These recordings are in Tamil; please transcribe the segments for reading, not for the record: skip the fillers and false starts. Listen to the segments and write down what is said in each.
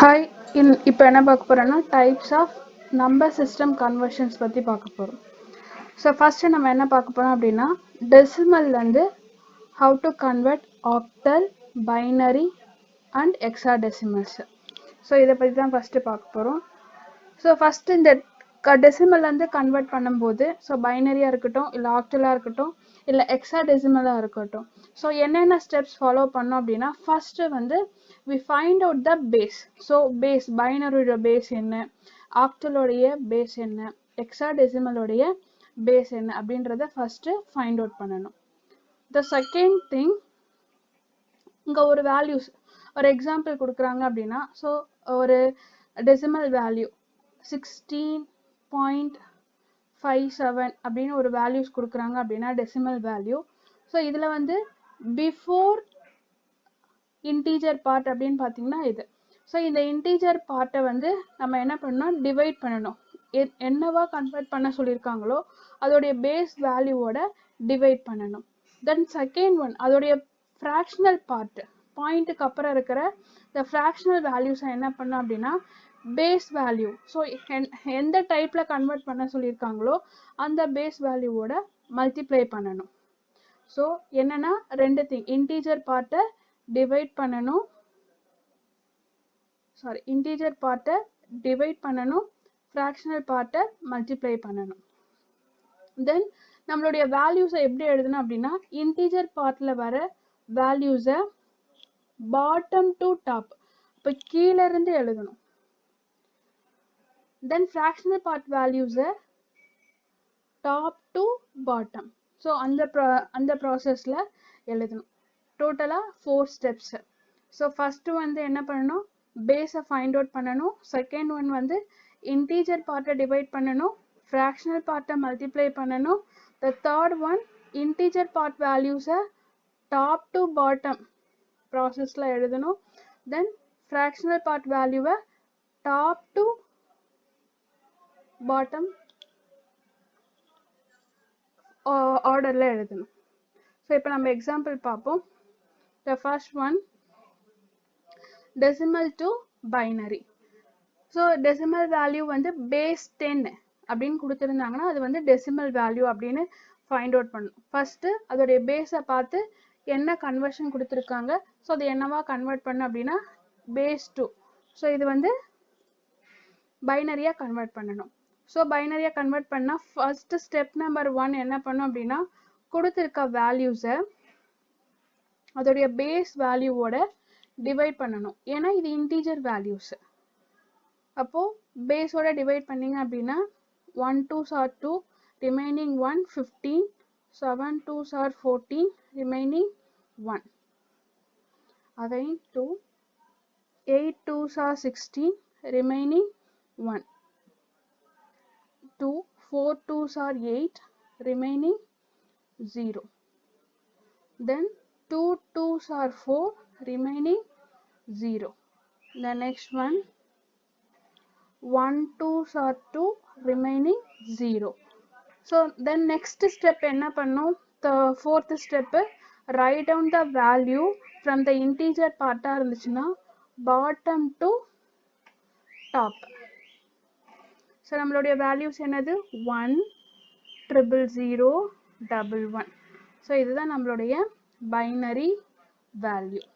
ஹாய் இப்போ என்ன பார்க்க போகிறோன்னா types of number system conversions பற்றி பார்க்க போகிறோம். ஸோ ஃபஸ்ட்டு நம்ம என்ன பார்க்க போகிறோம் அப்படின்னா டெசிமல்லேருந்து how to convert octal, binary and hexadecimals. So இதை பற்றி தான் ஃபஸ்ட்டு பார்க்க போகிறோம். ஸோ ஃபஸ்ட்டு இந்த டெசிமல்லேருந்து கன்வெர்ட் பண்ணும்போது ஸோ பைனரியாக இருக்கட்டும், இல்லை ஆக்டலாக இருக்கட்டும், இல்லை ஹெக்ஸாடெசிமலாக இருக்கட்டும், ஸோ என்னென்ன ஸ்டெப்ஸ் ஃபாலோ பண்ணோம் அப்படின்னா ஃபஸ்ட்டு வந்து we find out the base. So base, பைனரியோட பேஸ் என்ன, ஆக்டலோடைய பேஸ் என்ன, ஹெக்ஸாடெசிமலோடைய பேஸ் என்ன அப்படின்றத ஃபஸ்ட்டு ஃபைண்ட் அவுட் பண்ணணும். த செகண்ட் திங், இங்கே ஒரு வேல்யூஸ் ஒரு எக்ஸாம்பிள் கொடுக்குறாங்க அப்படின்னா ஸோ ஒரு டெசிமல் வேல்யூ 16.57 அப்படின்னு ஒரு வேல்யூஸ் கொடுக்குறாங்க அப்படின்னா டெசிமல் வேல்யூ. ஸோ இதில் வந்து பிஃபோர் இன்டீஜர் பார்ட் அப்படின்னு பார்த்தீங்கன்னா இது. ஸோ இந்த இன்டீஜர் பார்ட்டை வந்து நம்ம என்ன பண்ணணும், டிவைட் பண்ணணும். என்னவா கன்வெர்ட் பண்ண சொல்லியிருக்காங்களோ அதோடைய பேஸ் வேல்யூவோட டிவைட் பண்ணணும். தென் செகண்ட் ஒன், அதோடைய ஃப்ராக்ஷனல் பார்ட், பாயிண்ட்டுக்கு அப்புறம் இருக்கிற இந்த ஃப்ராக்ஷனல் வேல்யூஸை என்ன பண்ணோம் அப்படின்னா பேஸ் வேல்யூ, ஸோ எந்த டைப்பில் கன்வெர்ட் பண்ண சொல்லியிருக்காங்களோ அந்த பேஸ் வேல்யூவோட மல்டிப்ளை பண்ணணும். ஸோ என்னன்னா ரெண்டு திங், இன்டீஜர் பார்ட்டை டிவைட் பண்ணணும், இன்டீஜர் பார்ட்டை டிவைட் பண்ணணும், ஃப்ராக்ஷனல் பார்ட்டை மல்டிப்ளை பண்ணணும். தென் நம்மளுடைய வேல்யூஸை எப்படி எழுதணும் அப்படின்னா இன்டீஜர் பார்ட்டில் வர வேல்யூஸை பாட்டம் டு டாப், இப்போ கீழே இருந்து எழுதணும். தென் ஃப்ராக்ஷனல் பார்ட் வேல்யூஸை டாப் டு பாட்டம், ஸோ அந்த ப்ராசஸில் எழுதணும். டோட்டலாக 4 ஸ்டெப்ஸு. ஸோ ஃபஸ்ட்டு வந்து என்ன பண்ணணும், பேஸை ஃபைண்ட் அவுட் பண்ணணும். செகண்ட் ஒன் வந்து இன்டீஜர் பார்ட்டை டிவைட் பண்ணணும், ஃப்ராக்ஷனல் பார்ட்டை மல்டிப்ளை பண்ணணும். The third one, integer part வேல்யூஸை டாப் டு பாட்டம் ப்ராசஸில் எழுதணும். தென் ஃப்ராக்ஷனல் பார்ட் வேல்யூவை டாப் டு பாட்டம் ஆர்டரில் எழுதணும். ஸோ இப்போ நம்ம எக்ஸாம்பிள் பார்ப்போம். The first one, decimal to binary. So decimal value வந்து base 10 அப்படின்னு கொடுத்துருந்தாங்கன்னா அது வந்து decimal value அப்படின்னு find out பண்ணணும். ஃபர்ஸ்ட் அதோடைய பேஸை பார்த்து என்ன கன்வர்ஷன் கொடுத்துருக்காங்க, ஸோ அது என்னவா கன்வெர்ட் பண்ண அப்படின்னா பேஸ் 2. ஸோ இது வந்து பைனரியாக கன்வெர்ட் பண்ணணும். ஸோ பைனரியாக கன்வெர்ட் பண்ணால் ஃபர்ஸ்ட் ஸ்டெப் நம்பர் 1 என்ன பண்ணும் அப்படின்னா கொடுத்துருக்க வேல்யூஸை அதோடைய பேஸ் வேல்யூவோட டிவைட் பண்ணணும். ஏன்னா இது இன்டீஜர் வேல்யூஸ், அப்போது பேஸோட டிவைட் பண்ணிங்க அப்படின்னா 1 2s are 2, remaining 1 15, 7 2s are 14, remaining 1, again 2, 8 2s are 16, remaining 1, 2 4 2s are 8, remaining 0, then 2 2s are 4, remaining 0. The next one, 1 2s are 2, remaining 0. So then next step enna pannum, the fourth step, write down the value from the integer part ah irundhuchuna bottom to top. So nammaloda values enadhu 1 000 0 11. So idhu dhaan nammaloda binary value.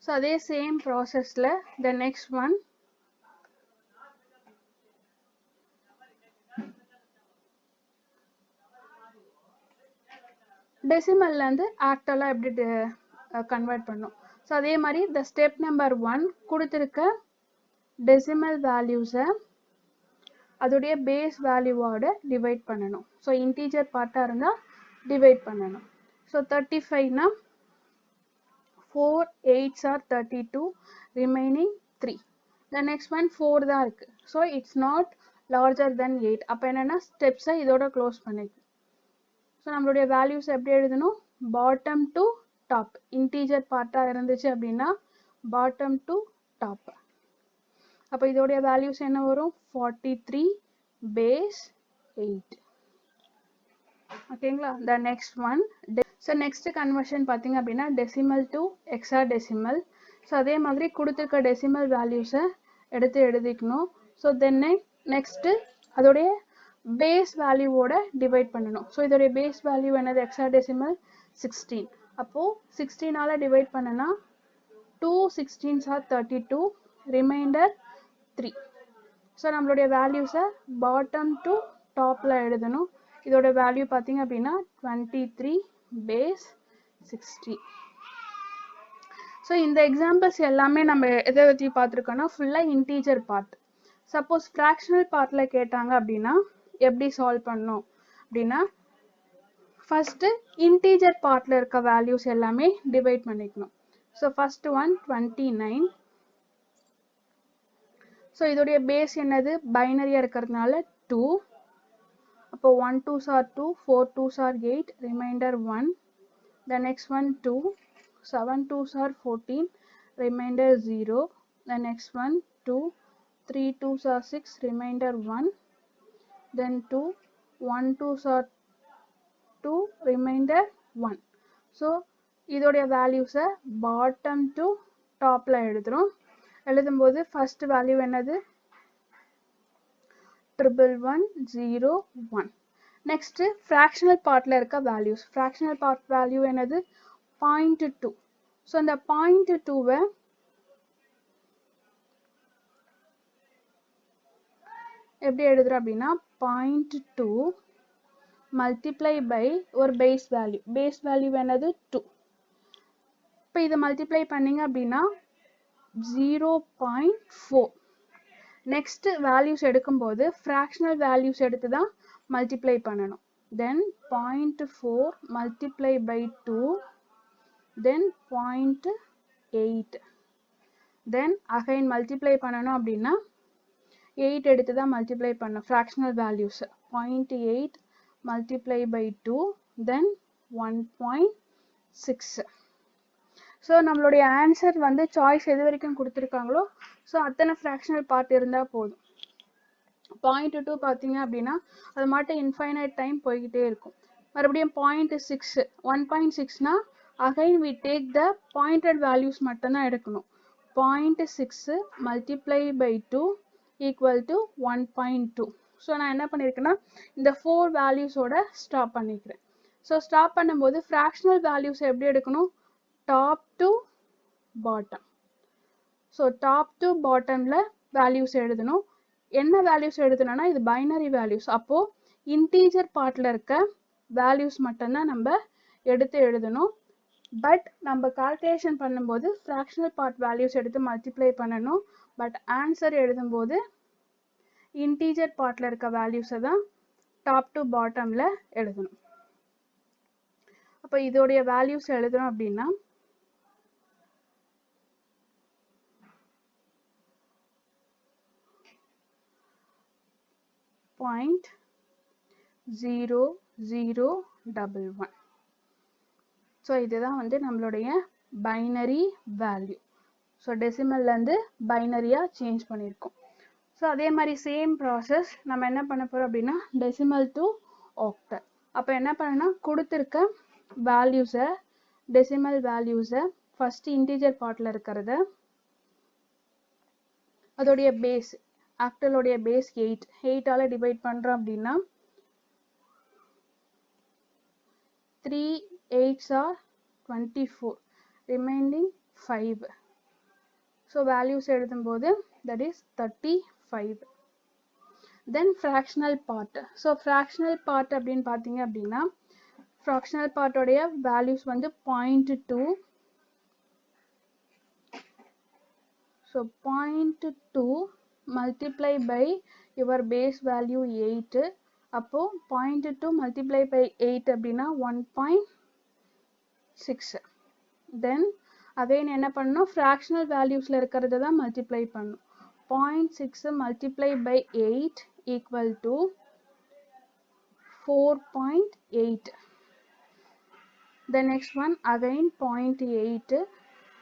So அதே same processல the next one, டெசிமல்ல இருந்து ஆக்டலா எப்படி கன்வெர்ட் பண்ணும். ஸோ அதே மாதிரி the step number 1 கொடுத்துருக்க டெசிமல் வேல்யூஸை அதோடைய பேஸ் வேல்யூவோட டிவைட் பண்ணணும். ஸோ இன்டீஜர் பார்ட்டாக இருந்தால் டிவைட் பண்ணணும். ஸோ 35னா 4 8s are 32, remaining 3. The next one 4 தான் இருக்கு. So it's not larger than 8. அப்போ என்னன்னா ஸ்டெப்ஸை இதோட க்ளோஸ் பண்ணிக்கு. ஸோ நம்மளுடைய வேல்யூஸ் எப்படி எழுதணும், பாட்டம் டு டாப், இன்டீஜர் பார்ட்டாக இருந்துச்சு அப்படின்னா பாட்டம் டு டாப். அப்போ இதோடைய வேல்யூஸ் என்ன வரும், 43 பேஸ் 8. ஓகேங்களா. The next one, so next conversion பார்த்தீங்க அப்படின்னா டெசிமல் டு ஹெக்ஸாடெசிமல். ஸோ அதே மாதிரி கொடுத்துருக்க டெசிமல் வேல்யூஸை எடுத்து எழுதிக்கணும். ஸோ தென் நெக்ஸ்ட்டு அதோடைய பேஸ் வேல்யூவோட டிவைட் பண்ணணும். ஸோ இதோடைய பேஸ் வேல்யூ என்னது? ஹெக்ஸாடெசிமல் 16. அப்போது 16ஆல் டிவைட் பண்ணனா 2 16s are 32, ரிமைண்டர் 3. ஸோ நம்மளுடைய வேல்யூஸை பாட்டம் டு டாப்பில் எழுதணும். இதோட வேல்யூ பார்த்தீங்க அப்படின்னா 23 பேஸ் 60. ஸோ இந்த எக்ஸாம்பிள்ஸ் எல்லாமே நம்ம எதை பற்றி பார்த்துருக்கோன்னா ஃபுல்லாக இன்டீஜர் பார்ட். சப்போஸ் ஃப்ராக்ஷனல் பார்ட்டில் கேட்டாங்க அப்படின்னா எப்படி சால்வ் பண்ணணும் அப்படின்னா ஃபஸ்ட்டு இன்டீஜர் பார்ட்டில் இருக்க வேல்யூஸ் எல்லாமே டிவைட் பண்ணிக்கணும். So first one 29. ஸோ இதோடைய பேஸ் என்னது? பைனரியாக இருக்கிறதுனால 2. அப்போ 1 2s are 2, 4 2s are 8, reminder 1. The next one 2, 7 2s are 14, remainder 0. The next one 2, 3 2s are 6, remainder 1. Then 2, 1 2s are 2, remainder 1. So இதோடைய வேல்யூஸை பாட்டம் டு டாப்பில் எழுதுகிறோம். எழுதும்போது ஃபர்ஸ்ட் வேல்யூ என்னது? 1110 1. நெக்ஸ்ட்டு ஃப்ராக்ஷனல் பார்ட்டில் இருக்க வேல்யூஸ். ஃப்ராக்ஷனல் பார்ட் வேல்யூ என்னது? 0.2. ஸோ அந்த 0.2வை எப்படி எழுதுறோம் அப்படின்னா 0.2 மல்டிப்ளை பை ஒரு பேஸ் வேல்யூ. பேஸ் வேல்யூ என்னது? 2. இப்போ இதை மல்டிப்ளை பண்ணிங்க அப்படின்னா 0.4. நெக்ஸ்ட் வேல்யூஸ் எடுக்கும்போது ஃப்ராக்ஷனல் வேல்யூஸ் எடுத்து தான் மல்டிப்ளை பண்ணணும். Then 0.4 multiply by 2, then 0.8. Then again multiply பண்ணணும் அப்படின்னா 8 எடுத்து தான் மல்டிப்ளை பண்ணணும் fractional values. 0.8 multiply by 2, then 1.6. So நம்மளுடைய ஆன்சர் வந்து சாய்ஸ் எது வரைக்கும் கொடுத்துருக்காங்களோ ஸோ அத்தனை ஃப்ராக்ஷனல் பார்ட் இருந்தால் போதும். 0.2 பார்த்தீங்க அப்படின்னா அது மட்டும் இன்ஃபைனைட் டைம் போய்கிட்டே இருக்கும். மறுபடியும் 0.6 1.6னா again we take the pointed values மட்டும்தான் எடுக்கணும். 0.6 multiply by 2 equal to 1.2. So நான் என்ன பண்ணியிருக்கேன்னா இந்த 4 வேல்யூஸோட ஸ்டாப் பண்ணிக்கிறேன். ஸோ ஸ்டாப் பண்ணும்போது ஃப்ராக்ஷனல் வேல்யூஸ் எப்படி எடுக்கணும்? Top to bottom. So top to பாட்டமில் வேல்யூஸ் எழுதணும். என்ன வேல்யூஸ் எழுதணும்னா இது பைனரி வேல்யூஸ். அப்போது இன்டீஜர் பார்ட்டில் இருக்க வேல்யூஸ் மட்டும்தான் நம்ம எடுத்து எழுதணும். பட் நம்ம கால்குலேஷன் பண்ணும்போது ஃப்ராக்ஷனல் பார்ட் வேல்யூஸ் எடுத்து மல்டிப்ளை பண்ணணும். பட் ஆன்சர் எழுதும்போது இன்டீஜர் பார்ட்டில் இருக்க வேல்யூஸை தான் டாப் டு பாட்டமில் எழுதணும். அப்போ இதோடைய வேல்யூஸ் எழுதுறோம் அப்படின்னா 0.0011. ஸோ இதுதான் வந்து நம்மளுடைய பைனரி வேல்யூ. ஸோ டெசிமல்லேருந்து பைனரியாக சேஞ்ச் பண்ணியிருக்கோம். ஸோ அதே மாதிரி சேம் ப்ராசஸ் நம்ம என்ன பண்ண போகிறோம் அப்படின்னா டெசிமல் டு ஆக்டல். அப்போ என்ன பண்ணனா கொடுத்துருக்க வேல்யூஸை டெசிமல் வேல்யூஸை ஃபஸ்ட்டு இன்டீஜர் பார்ட்டில் இருக்கிறத அதோடைய பேஸ் ஆக்டலோடைய பேஸ் 8ஆல் டிவைட் பண்ணுறோம் அப்படின்னா 3 8s are 24, remaining 5. So values எழுதும்போது that is 35. Then fractional part. So fractional part அப்படின்னு பார்த்தீங்க அப்படின்னா ஃப்ராக்ஷனல் பார்ட்டோடைய வேல்யூஸ் வந்து 0.2. So 0.2 multiply by your base value 8. அப்போ 0.2 multiply by 8 அப்படின்னா 1.6. தென் அகைன் என்ன பண்ணணும் ஃப்ராக்ஷனல் வேல்யூஸில் இருக்கிறத தான் மல்டிப்ளை பண்ணணும். 0.6 multiply by 8 equal to 4.8. The next one again 0.8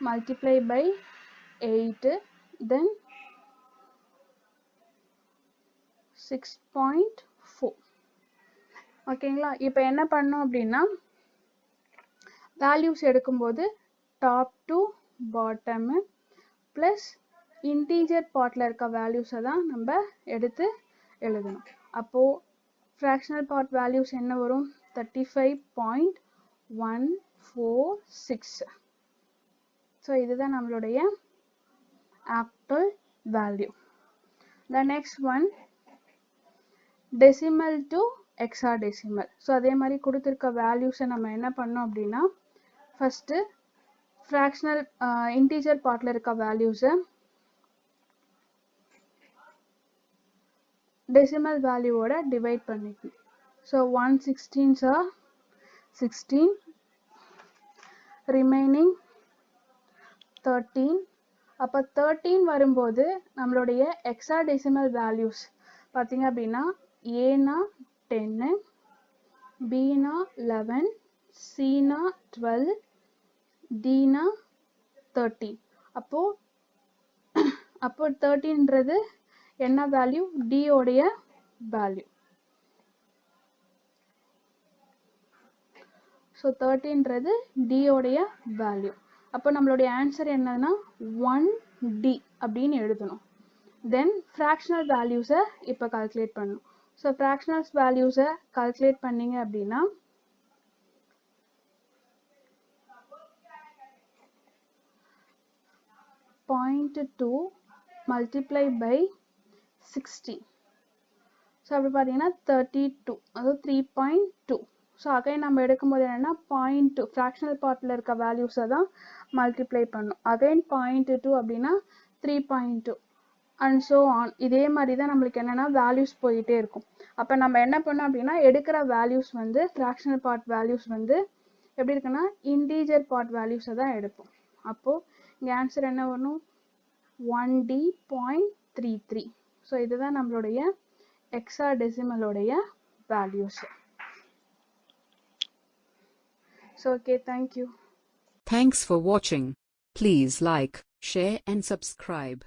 multiply by 8, then 6.4. ஓகேங்களா? இப்போ என்ன பண்ணோம் அப்படின்னா வேல்யூஸ் எடுக்கும்போது top to bottom plus integer பார்ட்டில் இருக்க வேல்யூஸை தான் நம்ம எடுத்து எழுதணும். அப்போது ஃப்ராக்ஷனல் பார்ட் வேல்யூஸ் என்ன வரும்? 35.146. ஸோ இதுதான் நம்மளுடைய octal value. The next one decimal to hexadecimal. So அதே மாதிரி கொடுத்துருக்க வேல்யூஸை நம்ம என்ன பண்ணோம் அப்படின்னா, ஃபஸ்ட்டு ஃப்ராக்ஷனல் இன்டீஜர் பார்ட்டில் இருக்க வேல்யூஸை டெசிமல் வேல்யூவோட டிவைட் பண்ணிக்கணும். So 116s are 16, remaining 13. அப்போ 13 வரும்போது நம்மளுடைய ஹெக்ஸாடெசிமல் வேல்யூஸ் பார்த்தீங்க அப்படின்னா ஏனா 10, பினா 11, சினா 12, டினா 13. அப்போ 13ன்றது என்ன வேல்யூ? டியோடைய வேல்யூ. ஸோ 13ன்றது டியோடைய வேல்யூ. அப்போ நம்மளுடைய ஆன்சர் என்னன்னா 1D அப்படின்னு எழுதணும். தென் ஃப்ராக்ஷனல் வேல்யூஸை இப்போ கால்குலேட் பண்ணணும். ஸோ ஃப்ராக்ஷனல் வேல்யூஸை கால்குலேட் பண்ணிங்க அப்படின்னா 0.2 multiply by 60. ஸோ அப்படி பார்த்தீங்கன்னா 32, அதாவது 3.2. ஸோ அகைன் நம்ம எடுக்கும்போது என்னென்னா 0.2 ஃப்ராக்ஷனல் பார்ட்டில் இருக்க வேல்யூஸை தான் மல்டிப்ளை பண்ணும். அகைன் 0.2 அப்படின்னா 3.2 அண்ட் ஸோ ஆன். இதே மாதிரி தான் நம்மளுக்கு என்னென்னா வேல்யூஸ் போயிட்டே இருக்கும். அப்போ நம்ம என்ன பண்ணோம் அப்படின்னா, எடுக்கிற வேல்யூஸ் வந்து ஃப்ராக்ஷனல் பார்ட் வேல்யூஸ் வந்து எப்படி இருக்குன்னா இன்டீஜர் பார்ட் வேல்யூஸை தான் எடுப்போம். அப்போது இங்கே ஆன்சர் என்ன வரும்? 1D.33. ஸோ இதுதான் நம்மளுடைய ஹெக்ஸாடெசிமலோடைய values. So okay, thank you. Thanks for watching. Please like, share and subscribe.